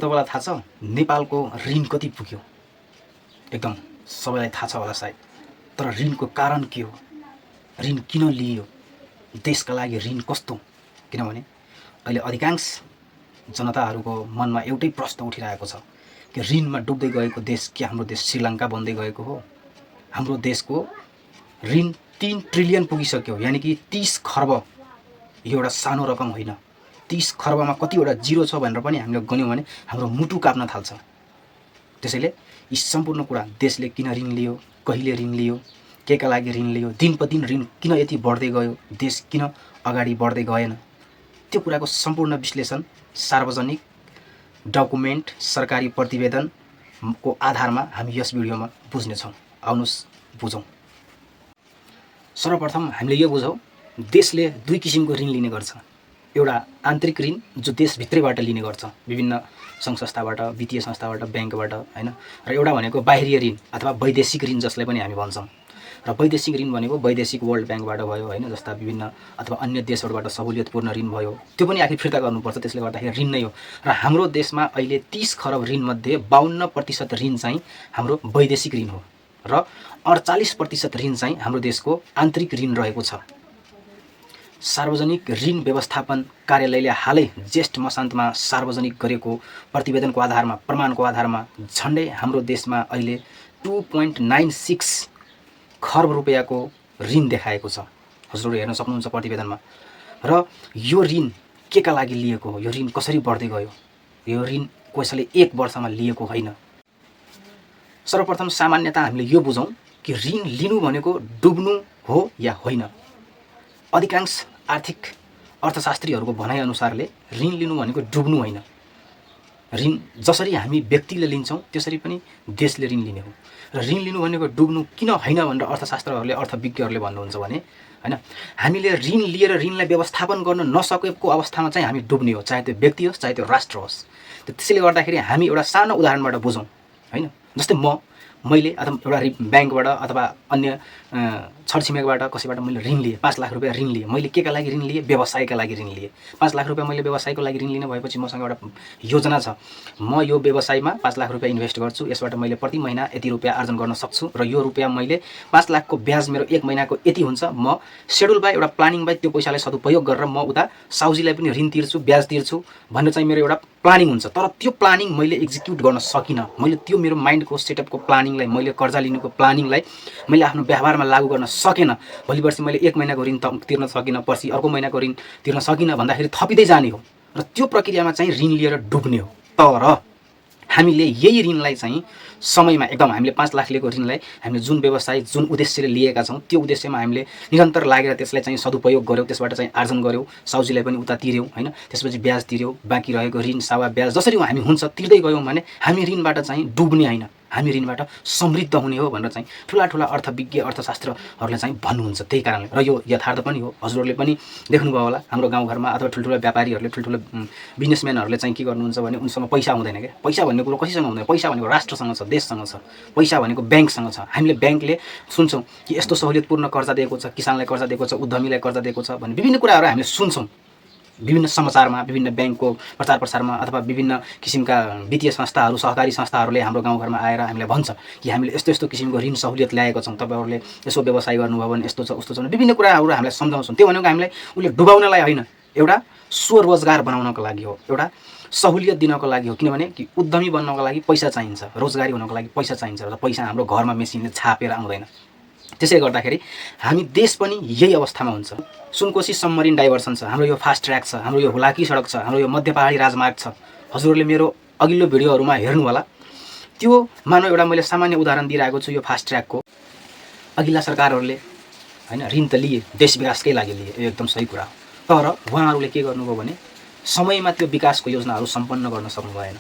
तपाईँलाई थाहा छ नेपालको ऋण कति पुग्यो? एकदम सबैलाई थाहा छ होला सायद। तर ऋणको कारण के हो? ऋण किन लियो? देशका लागि ऋण कस्तो? किनभने अहिले अधिकांश जनताहरूको मनमा एउटै प्रश्न उठिरहेको छ कि ऋणमा डुब्दै गएको देश के हाम्रो देश श्रीलङ्का बन्दै गएको हो? हाम्रो देशको ऋण 3 ट्रिलियन पुगिसक्यो, यानि कि 30 खर्ब। यो एउटा सानो रकम होइन। 30 खर्बमा कतिवटा जिरो छ भनेर पनि हामीले गन्यौँ भने हाम्रो मुटु काप्न थाल्छ। त्यसैले यी सम्पूर्ण कुरा, देशले किन ऋण लियो, कहिले ऋण लियो, केका लागि ऋण लियो, दिन प्रतिदिन ऋण किन यति बढ्दै गयो, देश किन अगाडि बढ्दै गएन, त्यो कुराको सम्पूर्ण विश्लेषण सार्वजनिक डकुमेन्ट, सरकारी प्रतिवेदनको आधारमा हामी यस भिडियोमा बुझ्नेछौँ। आउनुहोस् बुझौँ। सर्वप्रथम हामीले यो बुझौँ, देशले 2 किसिमको ऋण लिने गर्छ। एउटा आन्तरिक ऋण जो देशभित्रैबाट लिने गर्छ, विभिन्न सङ्घ संस्थाबाट, वित्तीय संस्थाबाट, ब्याङ्कबाट, हैन। र एउटा भनेको बाहिरीय ऋण अथवा वैदेशिक ऋण जसलाई पनि हामी भन्छौँ। र वैदेशिक ऋण भनेको वैदेशिक वर्ल्ड ब्याङ्कबाट भयो, हैन, जस्ता विभिन्न अथवा अन्य देशहरूबाट सहुलियतपूर्ण ऋण भयो। त्यो पनि आखिर फिर्ता गर्नुपर्छ, त्यसले गर्दाखेरि ऋण नै हो। र हाम्रो देशमा अहिले 30 खरब ऋणमध्ये 52% ऋण चाहिँ हाम्रो वैदेशिक ऋण हो र 48% ऋण चाहिँ हाम्रो देशको आन्तरिक ऋण रहेको छ। सार्वजनिक ऋण व्यवस्थापन कार्यालयले हालै ज्येष्ठ मसान्तमा सार्वजनिक गरेको प्रतिवेदनको आधारमा, प्रमाणको आधारमा झन्डै हाम्रो देशमा अहिले 2.96 खर्ब रुपियाँको ऋण देखाएको छ। हजुरहरू हेर्न सक्नुहुन्छ प्रतिवेदनमा। र यो ऋण केका लागि लिएको हो? यो ऋण कसरी बढ्दै गयो? यो ऋण कसैले 1 वर्षमा लिएको होइन। सर्वप्रथम सामान्यतः हामीले यो बुझौँ कि ऋण लिनु भनेको डुब्नु हो या होइन। अधिकांश आर्थिक अर्थशास्त्रीहरूको भनाइअनुसारले ऋण लिनु भनेको डुब्नु होइन। ऋण जसरी हामी व्यक्तिले लिन्छौँ त्यसरी पनि देशले ऋण लिने हो। र ऋण लिनु भनेको डुब्नु किन होइन भनेर अर्थशास्त्रहरूले, अर्थविज्ञहरूले भन्नुहुन्छ भने, हैन, हामीले ऋण लिएर ऋणलाई व्यवस्थापन गर्न नसकेको अवस्थामा चाहिँ हामी डुब्ने हो, चाहे त्यो व्यक्ति होस्, चाहे त्यो राष्ट्र होस्। त्यसैले गर्दाखेरि हामी एउटा सानो उदाहरणबाट बुझौँ, हैन। जस्तै मैले अथवा एउटा ब्याङ्कबाट अथवा अन्य छरछिमेकबाट कसैबाट मैले ऋण लिएँ, 5 लाख रुपियाँ ऋण लिएँ। मैले केका लागि ऋण लिएँ? व्यवसायका लागि ऋण लिएँ। 5 लाख रुपियाँ मैले व्यवसायको लागि ऋण लिन भएपछि मसँग एउटा योजना छ। म यो व्यवसायमा 5 लाख रुपियाँ इन्भेस्ट गर्छु, यसबाट मैले प्रति महिना यति रुपियाँ आर्जन गर्न सक्छु र यो रुपियाँ मैले 5 लाखको ब्याज मेरो 1 महिनाको यति हुन्छ। म सेड्युल बाई, एउटा प्लानिङ बाई त्यो पैसालाई सदुपयोग गरेर म उता साउजीलाई पनि ऋण तिर्छु, ब्याज तिर्छु भन्ने चाहिँ मेरो एउटा प्लानिङ हुन्छ। तर त्यो प्लानिङ मैले एक्जिक्युट गर्न सकिनँ। मैले त्यो मेरो माइन्डको सेटअपको प्लानिङलाई, मैले कर्जा लिनुको प्लानिङलाई मैले आफ्नो व्यवहारमा लागू गर्न सकेन। भोलि पर्सि मैले 1 महिनाको ऋण तिर्न सकिनँ, पर्सि अर्को महिनाको ऋण तिर्न सकिनँ भन्दाखेरि थपिँदै जाने हो र त्यो प्रक्रियामा चाहिँ ऋण लिएर डुब्ने हो। तर हामीले यही ऋणलाई चाहिँ समयमा, एकदम हामीले 5 लाख लिएको ऋणलाई हामीले जुन व्यवसाय, जुन उद्देश्यले लिएका छौँ त्यो उद्देश्यमा हामीले निरन्तर लागेर त्यसलाई चाहिँ सदुपयोग गऱ्यौँ, त्यसबाट चाहिँ आर्जन गऱ्यौँ, साउजीलाई पनि उता तिर्यौँ, हैन, त्यसपछि ब्याज तिर्यौँ, बाँकी रहेको ऋण सावा ब्याज जसरी हामी हुन्छ तिर्दै गयौँ भने हामी ऋणबाट चाहिँ डुब्ने होइन, हामी ऋणबाट समृद्ध हुने हो भनेर चाहिँ ठुला ठुला अर्थविज्ञ, अर्थशास्त्रहरूले चाहिँ भन्नुहुन्छ। त्यही कारणले, र यो यथार्थ पनि हो। हजुरहरूले पनि देख्नुभयो होला, हाम्रो गाउँघरमा अथवा ठुल्ठुला व्यापारीहरूले, ठुल्ठुला बिजनेसम्यानहरूले चाहिँ के गर्नुहुन्छ भने उनीसँग पैसा हुँदैन क्या। पैसा भन्ने कुरो कसैसँग हुँदैन। पैसा भनेको राष्ट्रसँग छ, देशसँग छ। पैसा भनेको ब्याङ्कसँग छ। हामीले ब्याङ्कले सुन्छौँ कि यस्तो सहुलियतपूर्ण कर्जा दिएको छ, किसानलाई कर्जा दिएको छ, उद्यमीलाई कर्जा दिएको छ भन्ने विभिन्न कुराहरू हामीले सुन्छौँ विभिन्न समाचारमा, विभिन्न ब्याङ्कको प्रचार प्रसारमा, अथवा विभिन्न किसिमका वित्तीय संस्थाहरू, सहकारी संस्थाहरूले हाम्रो गाउँघरमा आएर हामीलाई भन्छ कि हामीले यस्तो यस्तो किसिमको ऋण सहुलियत ल्याएको छौँ, तपाईँहरूले यसो व्यवसाय गर्नुभयो भने यस्तो छ, उस्तो छ, विभिन्न कुराहरू हामीलाई सम्झाउँछौँ। त्यो भनेको हामीलाई उसले डुबाउनलाई होइन, एउटा स्वरोजगार बनाउनको लागि हो, एउटा सहुलियत दिनको लागि हो। किनभने कि उद्यमी बन्नको लागि पैसा चाहिन्छ, रोजगारी हुनको लागि पैसा चाहिन्छ र पैसा हाम्रो घरमा मेसिनले छापेर आउँदैन। त्यसैले गर्दाखेरि हामी देश पनि यही अवस्थामा हुन्छ। सुनकोशी सबमरिन डाइभर्सन छ, हाम्रो यो फास्ट ट्र्याक छ, हाम्रो यो हुलाकी सडक छ, हाम्रो यो मध्य पहाडी राजमार्ग छ। हजुरहरूले मेरो अघिल्लो भिडियोहरूमा हेर्नु होला। त्यो मानव एउटा मैले सामान्य उदाहरण दिइरहेको छु यो फास्ट ट्र्याकको। अघिल्ला सरकारहरूले, हैन, ऋण त लिए, देश विकासकै लागि लिए, यो एकदम सही कुरा हो। तर उहाँहरूले के गर्नुभयो भने समयमा त्यो विकासको योजनाहरू सम्पन्न गर्न सक्नु भएन।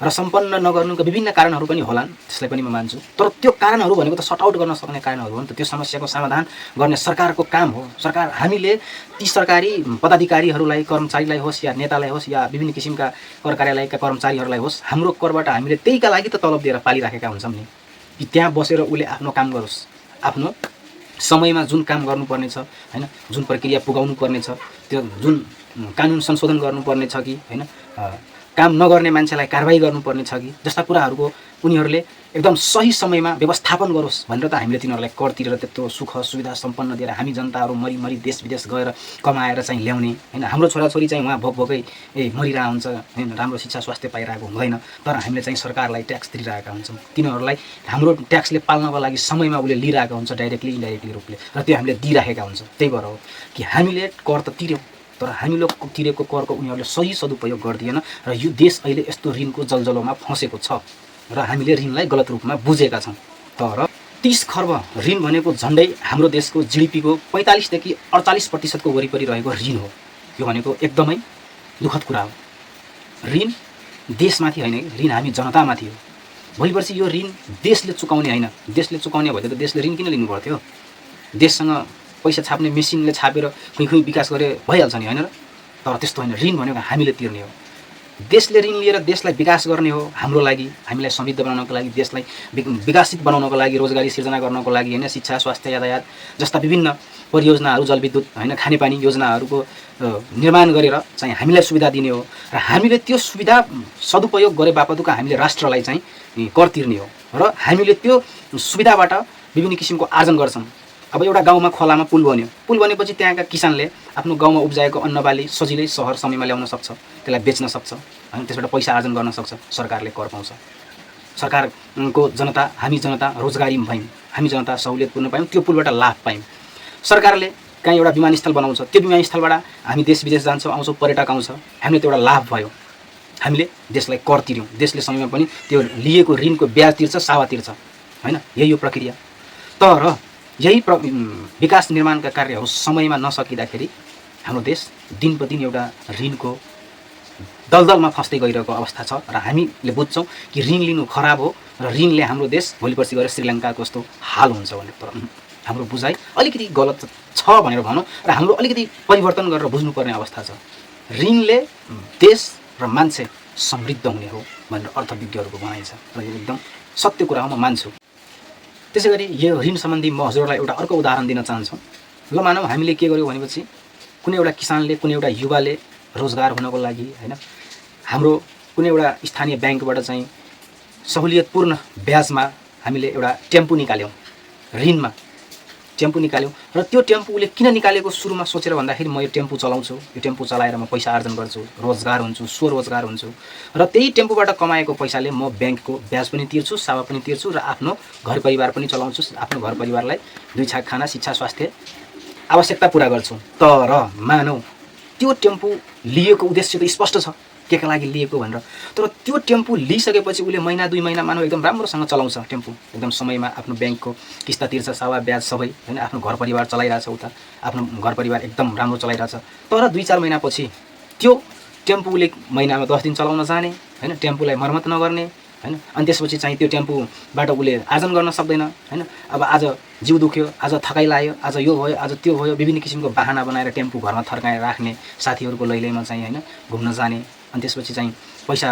र सम्पन्न नगर्नुको विभिन्न कारणहरू पनि होलान्, त्यसलाई पनि म मान्छु। तर त्यो कारणहरू भनेको त सट आउट गर्न सक्ने कारणहरू हो नि त। त्यो समस्याको समाधान गर्ने सरकारको काम हो। सरकार, हामीले ती सरकारी पदाधिकारीहरूलाई, कर्मचारीलाई होस् या नेतालाई होस् या विभिन्न किसिमका कर कार्यालयका कर्मचारीहरूलाई होस्, हाम्रो करबाट हामीले त्यहीका लागि त तलब दिएर पालिराखेका हुन्छौँ नि। कि त्यहाँ बसेर उसले आफ्नो काम गरोस्, आफ्नो समयमा जुन काम गर्नुपर्ने छ, हैन, जुन प्रक्रिया पुगाउनु पर्ने छ, त्यो जुन कानुन संशोधन गर्नुपर्ने छ कि, हैन, काम नगर्ने मान्छेलाई कारबाही गर्नुपर्ने छ कि जस्ता कुराहरूको उनीहरूले एकदम सही समयमा व्यवस्थापन गरोस् भनेर त हामीले तिनीहरूलाई कर तिरेर त्यत्रो सुख सुविधा सम्पन्न दिएर हामी जनताहरू मरिमरि देश विदेश गएर कमाएर चाहिँ ल्याउने होइन। हाम्रो छोराछोरी चाहिँ उहाँ भोकै मरिरहेको हुन्छ होइन, राम्रो शिक्षा स्वास्थ्य पाइरहेको हुँदैन, तर हामीले चाहिँ सरकारलाई ट्याक्स तिरिरहेका हुन्छौँ। तिनीहरूलाई हाम्रो ट्याक्सले पाल्नको लागि समयमा उसले लिइरहेको हुन्छ डाइरेक्टली इन्डाइरेक्टली रूपले, र त्यो हामीले दिइराखेका हुन्छ। त्यही भएर हो कि हामीले कर त तिर्यौँ, तर हामीले तिरेको करको उनीहरूले सही सदुपयोग गरिदिएन र यो देश अहिले यस्तो ऋणको जलजलोमा फँसेको छ र हामीले ऋणलाई गलत रूपमा बुझेका छौँ। तर 30 खर्ब ऋण भनेको झन्डै हाम्रो देशको जिडिपीको 45 देखि 48% वरिपरि रहेको ऋण हो। यो भनेको एकदमै दुःखद कुरा हो। ऋण देशमाथि होइन, ऋण हामी जनतामाथि हो। भोलि पर्सि यो ऋण देशले चुकाउने होइन, देशले चुकाउने भए त देशले ऋण किन लिनु पर्थ्यो? देशसँग पैसा छाप्ने मेसिनले छापेर खुइ विकास गरे भइहाल्छ नि, होइन र? तर त्यस्तो होइन, ऋण भनेको हामीले तिर्ने हो। देशले ऋण लिएर देशलाई विकास गर्ने हो हाम्रो लागि, हामीलाई समृद्ध बनाउनको लागि, देशलाई विकसित बनाउनको लागि, रोजगारी सिर्जना गर्नको लागि होइन, शिक्षा स्वास्थ्य यातायात जस्ता विभिन्न परियोजनाहरू, जलविद्युत होइन, खानेपानी योजनाहरूको निर्माण गरेर चाहिँ हामीलाई सुविधा दिने हो र हामीले त्यो सुविधा सदुपयोग गरे बापतको हामीले राष्ट्रलाई चाहिँ कर तिर्ने हो र हामीले त्यो सुविधाबाट विभिन्न किसिमको आर्जन गर्छौँ। अब एउटा गाउँमा खोलामा पुल बन्यो, पुल बनेपछि त्यहाँका किसानले आफ्नो गाउँमा उब्जाएको अन्नबाली सजिलै सहर समयमा ल्याउन सक्छ, त्यसलाई बेच्न सक्छ होइन, त्यसबाट पैसा आर्जन गर्न सक्छ, सरकारले कर पाउँछ। सरकारको जनता, हामी जनता रोजगारी भयौँ, हामी जनता सहुलियतपूर्ण पायौँ, त्यो पुलबाट लाभ पायौँ। सरकारले कहीँ एउटा विमानस्थल बनाउँछ, त्यो विमानस्थलबाट हामी देश विदेश जान्छौँ, आउँछौँ, पर्यटक आउँछ, हामीले त्यो एउटा लाभ भयो, हामीले देशलाई कर तिर्यौँ, देशले समयमा पनि त्यो लिएको ऋणको ब्याज तिर्छ, सावा तिर्छ होइन, यही हो प्रक्रिया। तर यही विकास निर्माणका कार्यहरू समयमा नसकिँदाखेरि हाम्रो देश दिन प्रतिदिन एउटा ऋणको दलदलमा फस्दै गइरहेको अवस्था छ र हामीले बुझ्छौँ कि ऋण लिनु खराब हो र ऋणले हाम्रो देश भोलि पर्सि गएर श्रीलङ्काको जस्तो हाल हुन्छ भनेर। तर हाम्रो बुझाइ अलिकति गलत छ भनेर भनौँ र हाम्रो अलिकति परिवर्तन गरेर बुझ्नुपर्ने अवस्था छ। ऋणले देश र मान्छे समृद्ध हुने हो भनेर अर्थविज्ञहरूको भनाइ छ र यो एकदम सत्य कुरा हो, म मान्छु। त्यसै गरी यो ऋण सम्बन्धी म हजुरलाई एउटा अर्को उदाहरण दिन चाहन्छु। ल मानौँ हामीले के गर्यौँ भनेपछि कुनै एउटा किसानले, कुनै एउटा युवाले रोजगार हुनको लागि होइन, हाम्रो कुनै एउटा स्थानीय ब्याङ्कबाट चाहिँ सहुलियतपूर्ण ब्याजमा हामीले एउटा टेम्पो निकाल्यौँ, ऋणमा टेम्पो निकाल्यौँ र त्यो टेम्पो उसले किन निकालेको सुरुमा सोचेर भन्दाखेरि म यो टेम्पो चलाउँछु, यो टेम्पो चलाएर म पैसा आर्जन गर्छु, रोजगार हुन्छु, स्वरोजगार हुन्छु र त्यही टेम्पोबाट कमाएको पैसाले म ब्याङ्कको ब्याज पनि तिर्छु, सावा पनि तिर्छु र आफ्नो घर परिवार पनि चलाउँछु, आफ्नो घर परिवारलाई दुई छाक खाना, शिक्षा स्वास्थ्य आवश्यकता पुरा गर्छु। तर मानौ त्यो टेम्पो लिएको उद्देश्य त स्पष्ट छ के का लागि लिएको भनेर, तर त्यो टेम्पो लिइसकेपछि उसले महिना 2 महिना मानौ एकदम राम्रोसँग चलाउँछ टेम्पो, एकदम समयमा आफ्नो ब्याङ्कको किस्ता तिर्छ, सावा ब्याज सबै होइन, आफ्नो घर परिवार चलाइरहेछ, उता आफ्नो घर परिवार एकदम राम्रो चलाइरहेछ। तर 2-4 महिनापछि त्यो टेम्पो उसले महिनामा 10 दिन चलाउन जाने होइन, टेम्पोलाई मर्मत नगर्ने होइन, अनि त्यसपछि चाहिँ त्यो टेम्पोबाट उसले आर्जन गर्न सक्दैन होइन। अब आज जिउ दुख्यो, आज थकाइ लाग्यो, आज यो भयो, आज त्यो भयो, विभिन्न किसिमको बाहना बनाएर टेम्पो घरमा थर्काएर राख्ने, साथीहरूको लैलैमा चाहिँ होइन घुम्न जाने, अनि त्यसपछि चाहिँ पैसा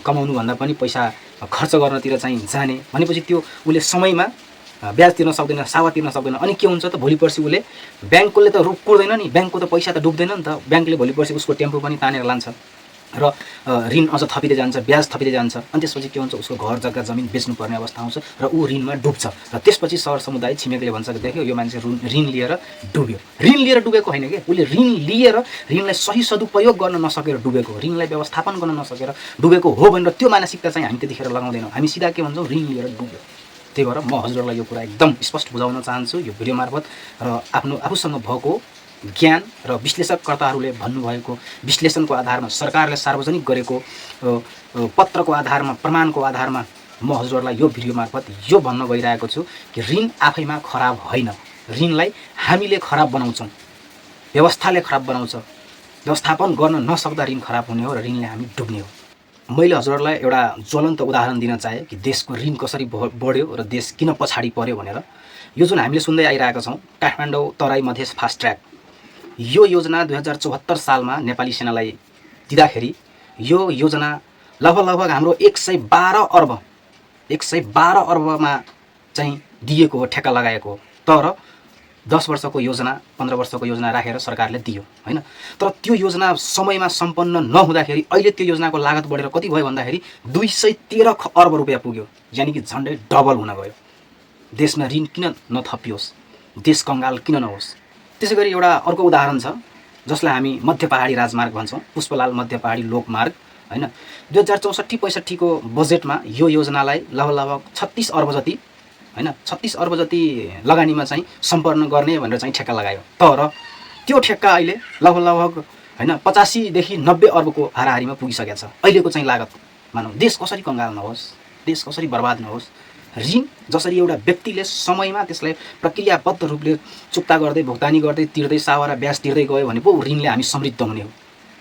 कमाउनुभन्दा पनि पैसा खर्च गर्नतिर चाहिँ जाने भनेपछि त्यो उसले समयमा ब्याज तिर्न सक्दैन, सावा तिर्न सक्दैन। अनि के हुन्छ त भोलि पर्सि उसले ब्याङ्कले त कुर्दैन नि, ब्याङ्कको त पैसा त डुब्दैन नि त, ब्याङ्कले भोलि पर्सि उसको टेम्पो पनि तानेर लान्छ र ऋण अझ थपिँदै जान्छ, ब्याज थपिँदै जान्छ। अनि त्यसपछि के हुन्छ, उसको घर जग्गा जमिन बेच्नुपर्ने अवस्था आउँछ र ऊ ऋणमा डुब्छ र त्यसपछि सहर समुदाय छिमेकले भन्छ देख्यो यो मान्छे ऋण लिएर डुब्यो। ऋण लिएर डुबेको होइन कि, उसले ऋण लिएर ऋणलाई सही सदुपयोग गर्न नसकेर डुबेको, ऋणलाई व्यवस्थापन गर्न नसकेर डुबेको हो भनेर त्यो मानसिकता चाहिँ हामी त्यतिखेर लगाउँदैनौँ, हामी सिधा के भन्छौँ, ऋण लिएर डुब्यो। त्यही भएर म हजुरहरूलाई यो कुरा एकदम स्पष्ट बुझाउन चाहन्छु यो भिडियो मार्फत र आफूसँग भएको ज्ञान र विश्लेषककर्ताहरूले भन्नुभएको विश्लेषणको आधारमा, सरकारले सार्वजनिक गरेको पत्रको आधारमा, प्रमाणको आधारमा म हजुरहरूलाई यो भिडियो मार्फत यो भन्न गइरहेको छु कि ऋण आफैमा खराब होइन, ऋणलाई हामीले खराब बनाउँछौँ, व्यवस्थाले खराब बनाउँछ, व्यवस्थापन गर्न नसक्दा ऋण खराब हुने हो र ऋणले हामी डुब्ने हो। मैले हजुरहरूलाई एउटा ज्वलन्त उदाहरण दिन चाहेँ कि देशको ऋण कसरी बढ्यो र देश किन पछाडि पर्यो भनेर। यो जुन हामीले सुन्दै आइरहेका छौँ काठमाडौँ तराई मधेस फास्ट ट्र्याक, यो योजना 2074 सालमा नेपाली सेनालाई दिँदाखेरि यो योजना लगभग हाम्रो 112 अर्बमा चाहिँ दिएको हो, ठेक्का लगाएको हो। तर 10 वर्षको योजना 15 वर्षको योजना राखेर सरकारले दियो हैन। तर त्यो योजना समयमा सम्पन्न नहुँदाखेरि अहिले त्यो योजनाको लागत बढेर कति भयो भन्दाखेरि 213 अर्ब रुपैयाँ पुग्यो, यानि कि झन्डै डबल हुन गयो। देशमा ऋण किन नथपियोस्, देश कंगाल किन नहोस्। त्यसैगरी एउटा अर्को उदाहरण छ जसलाई हामी मध्य पहाडी राजमार्ग भन्छौँ, पुष्पलाल मध्य पहाडी लोकमार्ग हैन। 2064-65 को बजेटमा यो योजनालाई लगभग 36 अर्ब जति हैन 36 अर्ब जति लगानीमा चाहिँ सम्पन्न गर्ने भनेर चाहिँ ठेक्का लगायो। तर त्यो ठेक्का अहिले लगभग हैन 85 देखि 90 अर्बको हाराहारीमा पुगिसकेको छ। अहिलेको चाहिँ लागत मानौ देश कसरी कंगाल नहोस्, देश कसरी बर्बाद नहोस्। ऋण जसरी एउटा व्यक्तिले समयमा त्यसलाई प्रक्रियाबद्ध रूपले चुक्ता गर्दै भुक्तानी गर्दै तिर्दै सावरा ब्याज तिर्दै गयो भने पो ऋणले हामी समृद्ध हुने हो।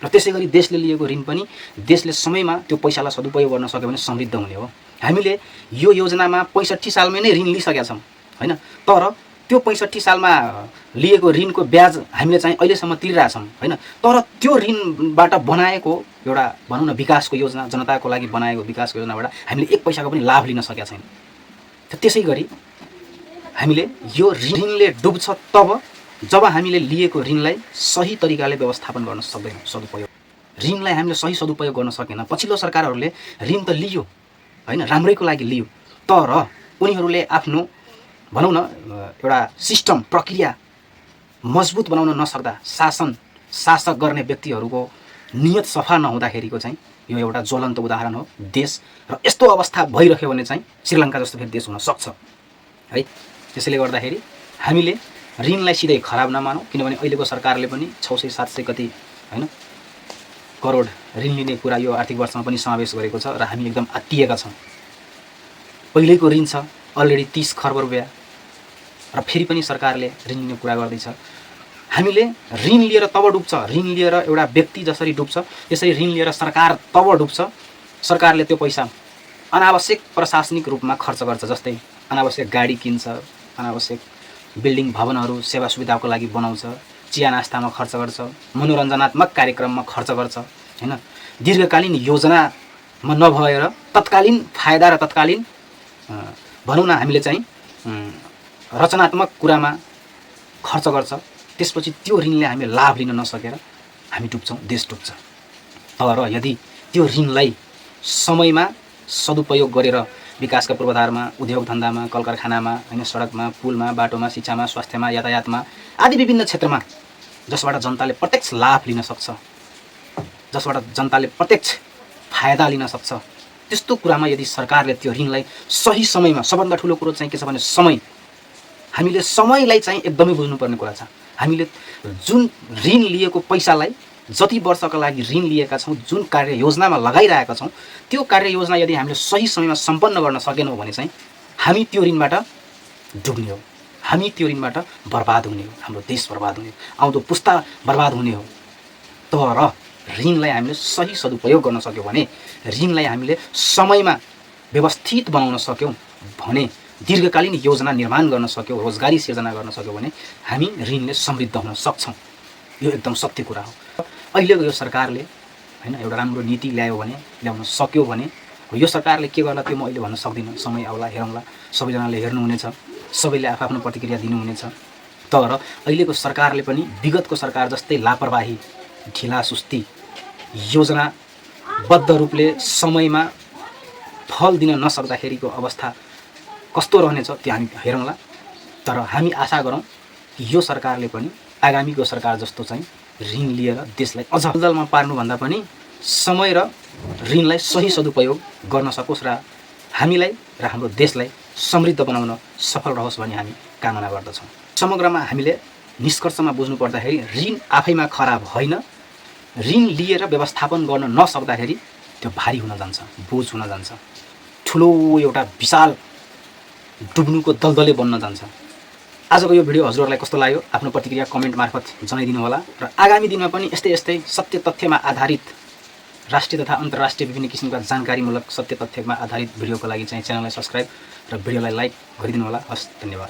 र त्यसैगरी देशले लिएको ऋण पनि देशले समयमा त्यो पैसालाई सदुपयोग गर्न सक्यो भने समृद्ध हुने हो। हामीले यो योजनामा 65 सालमै नै ऋण लिइसकेका छौँ हैन। तर त्यो 65 सालमा लिएको ऋणको ब्याज हामीले चाहिँ अहिलेसम्म तिरिरहेछौँ हैन। तर त्यो ऋणबाट बनाएको एउटा भनौँ न विकासको योजना, जनताको लागि बनाएको विकासको योजनाबाट हामीले एक पैसाको पनि लाभ लिन सकेका छैन। त्यसैगरी हामीले यो ऋणले डुब्छ तब जब हामीले लिएको ऋणलाई सही तरिकाले व्यवस्थापन गर्न सक्दैनौँ। सदुपयोग ऋणलाई हामीले सही सदुपयोग गर्न सकेन। पछिल्लो सरकारहरूले ऋण त लियो हैन, राम्रैको लागि लियो, तर उनीहरूले आफ्नो भनौँ न एउटा सिस्टम प्रक्रिया मजबुत बनाउन नसक्दा, शासक गर्ने व्यक्तिहरूको नियत सफा नहुँदाखेरिको चाहिँ यो एउटा ज्वलन्त उदाहरण हो देश। र यस्तो अवस्था भइरह्यो भने चाहिँ श्रीलङ्का जस्तो फेरि देश हुन सक्छ है। त्यसैले गर्दाखेरि हामीले ऋणलाई सिधै खराब नमानौँ, किनभने अहिलेको सरकारले पनि 600-700 कति हैन करोड ऋण लिने कुरा यो आर्थिक वर्षमा पनि समावेश गरेको छ र हामी एकदम आत्तिएका छौँ। पहिलेको ऋण छ अलरेडी 30 खर्ब रुपैयाँ र फेरि पनि सरकारले ऋण लिने कुरा गर्दैछ। हामीले ऋण लिएर तब डुब्छ, ऋण लिएर एउटा व्यक्ति जसरी डुब्छ त्यसरी ऋण लिएर सरकार तब डुब्छ। सरकारले त्यो पैसा अनावश्यक प्रशासनिक रूपमा खर्च गर्छ, जस्तै अनावश्यक गाडी किन्छ, अनावश्यक बिल्डिङ भवनहरू सेवा सुविधाको लागि बनाउँछ, चिया नास्तामा खर्च गर्छ, मनोरञ्जनात्मक कार्यक्रममा खर्च गर्छ हैन। दीर्घकालीन योजनामा नभएर तत्कालीन फाइदा र तत्कालीन भनौँ न हामीले चाहिँ रचनात्मक कुरामा खर्च गर्छ। त्यसपछि त्यो ऋणले हामीले लाभ लिन नसकेर हामी डुब्छौँ, देश डुब्छ। तर यदि त्यो ऋणलाई समयमा सदुपयोग गरेर विकासका पूर्वाधारमा, उद्योग धन्दामा, कल कारखानामा हैन, सडकमा, पुलमा, बाटोमा, शिक्षामा, स्वास्थ्यमा, यातायातमा आदि विभिन्न क्षेत्रमा जसबाट जनताले प्रत्यक्ष लाभ लिन सक्छ, जसबाट जनताले प्रत्यक्ष फाइदा लिन सक्छ, त्यस्तो कुरामा यदि सरकारले त्यो ऋणलाई सही समयमा, सबभन्दा ठुलो कुरो चाहिँ के छ भने समय, हामीले समयलाई चाहिँ एकदमै बुझ्नुपर्ने कुरा छ। हामीले जुन ऋण लिएको पैसालाई जति वर्षका लागि ऋण लिएका छौँ, जुन कार्य योजनामा लगाइरहेका छौँ, त्यो कार्य योजना यदि हामीले सही समयमा सम्पन्न गर्न सकेनौँ भने चाहिँ हामी त्यो ऋणबाट डुब्ने हो, हामी त्यो ऋणबाट बर्बाद हुने हो, हाम्रो देश बर्बाद हुने हो, आउँदो पुस्ता बर्बाद हुने हो। तर ऋणलाई हामीले सही सदुपयोग गर्न सक्यौँ भने, ऋणलाई हामीले समयमा व्यवस्थित बनाउन सक्यौँ भने, दीर्घकालीन योजना निर्माण गर्न सक्यौँ, रोजगारी सिर्जना गर्न सक्यौँ भने हामी ऋणले समृद्ध हुन सक्छौँ। यो एकदम सत्य कुरा हो। अहिलेको यो सरकारले हैन एउटा राम्रो नीति ल्यायो भने, ल्याउन सक्यो भने, यो सरकारले के गर्ला त्यो म अहिले भन्न सक्दिनँ। समय आउला, हेरौँला, सबैजनाले हेर्नुहुनेछ, सबैले आफ्नो प्रतिक्रिया दिनुहुनेछ। तर अहिलेको सरकारले पनि विगतको सरकार जस्तै लापरवाही, ढिलासुस्ती, योजनाबद्ध रूपले समयमा फल दिन नसक्दाखेरिको अवस्था कस्तो रहनेछ त्यो हामी हेरौँला। तर हामी आशा गरौँ कि यो सरकारले पनि आगामीको सरकार जस्तो चाहिँ ऋण लिएर देशलाई अझ दलदलमा पार्नुभन्दा पनि समय र ऋणलाई सही सदुपयोग गर्न सकोस् र हामीलाई र हाम्रो देशलाई समृद्ध बनाउन सफल रहोस् भन्ने हामी कामना गर्दछौँ। समग्रमा हामीले निष्कर्षमा बुझ्नु पर्दाखेरि ऋण आफैमा खराब होइन, ऋण लिएर व्यवस्थापन गर्न नसक्दाखेरि त्यो भारी हुन जान्छ, बोझ हुन जान्छ, ठुलो एउटा विशाल डुब्नुको दलदलै बन्न जान्छ। आजको यो भिडियो हजुरहरूलाई कस्तो लाग्यो आफ्नो प्रतिक्रिया कमेन्ट मार्फत जनाइदिनु होला र आगामी दिनमा पनि यस्तै सत्य तथ्यमा आधारित राष्ट्रिय तथा अन्तर्राष्ट्रिय विभिन्न किसिमका जानकारीमूलक सत्य तथ्यमा आधारित भिडियोको लागि चाहिँ च्यानललाई सब्स्क्राइब र भिडियोलाई लाइक गरिदिनु होला। हस्, धन्यवाद।